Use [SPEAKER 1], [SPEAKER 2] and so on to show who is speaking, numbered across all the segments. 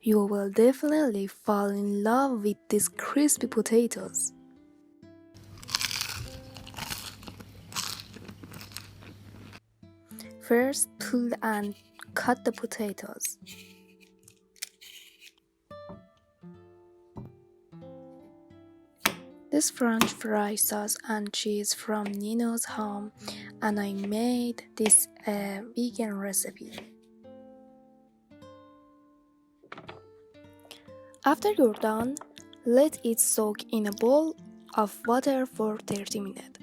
[SPEAKER 1] You will definitely fall in love with these crispy potatoes. First, pull and cut the potatoes. This French fry sauce and cheese from Nino's home, and I made this a vegan recipe. After you're done, let it soak in a bowl of water for 30 minutes.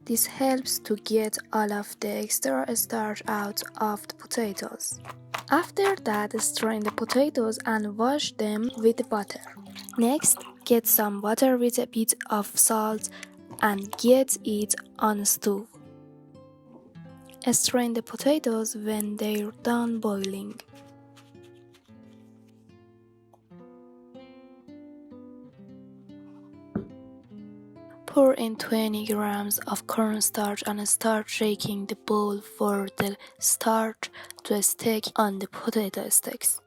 [SPEAKER 1] This helps to get all of the extra starch out of the potatoes. After that, strain the potatoes and wash them with water. Next, get some water with a bit of salt and get it on a stove. Strain the potatoes when they're done boiling. Pour in 20 grams of cornstarch and start shaking the bowl for the starch to stick on the potato sticks.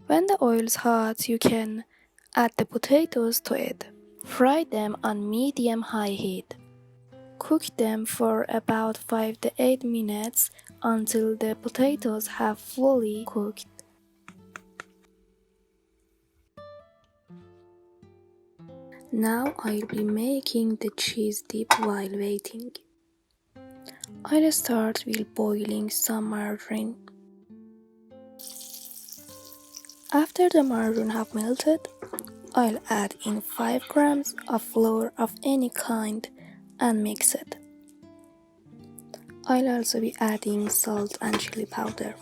[SPEAKER 1] When the oil is hot, you can add the potatoes to it. Fry them on medium-high heat. Cook them for about 5 to 8 minutes until the potatoes have fully cooked. Now I'll be making the cheese dip while waiting. I'll start with boiling some margarine. After the margarine have melted, I'll add in 5 grams of flour of any kind and mix it. I'll also be adding salt and chili powder.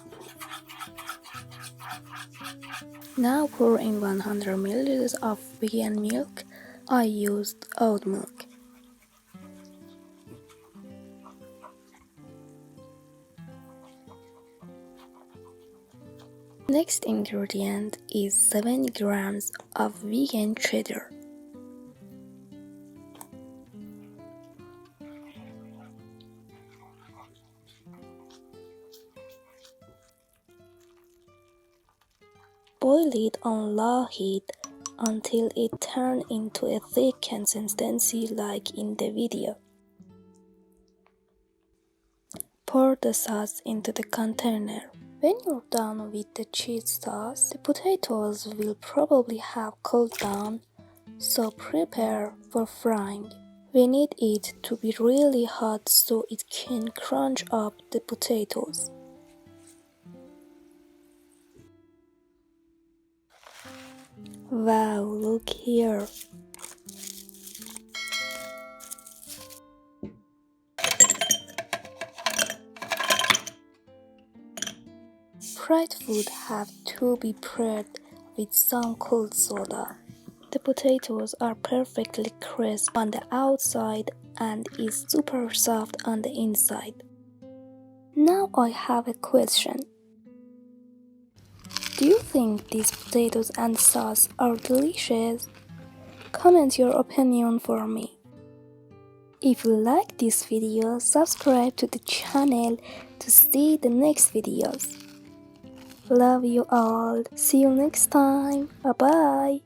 [SPEAKER 1] Now pour in 100 ml of vegan milk. I used oat milk. Next ingredient is 7 grams of vegan cheddar. Boil it on low heat until it turns into a thick consistency like in the video. Pour the sauce into the container. When you're done with the cheese sauce, the potatoes will probably have cooled down, so prepare for frying. We need it to be really hot so it can crunch up the potatoes. Wow, look here. Fried food have to be prepped with some cold soda. The potatoes are perfectly crisp on the outside and is super soft on the inside. Now I have a question. Do you think these potatoes and sauce are delicious? Comment your opinion for me. If you like this video, subscribe to the channel to see the next videos. Love you all. See you next time. Bye bye.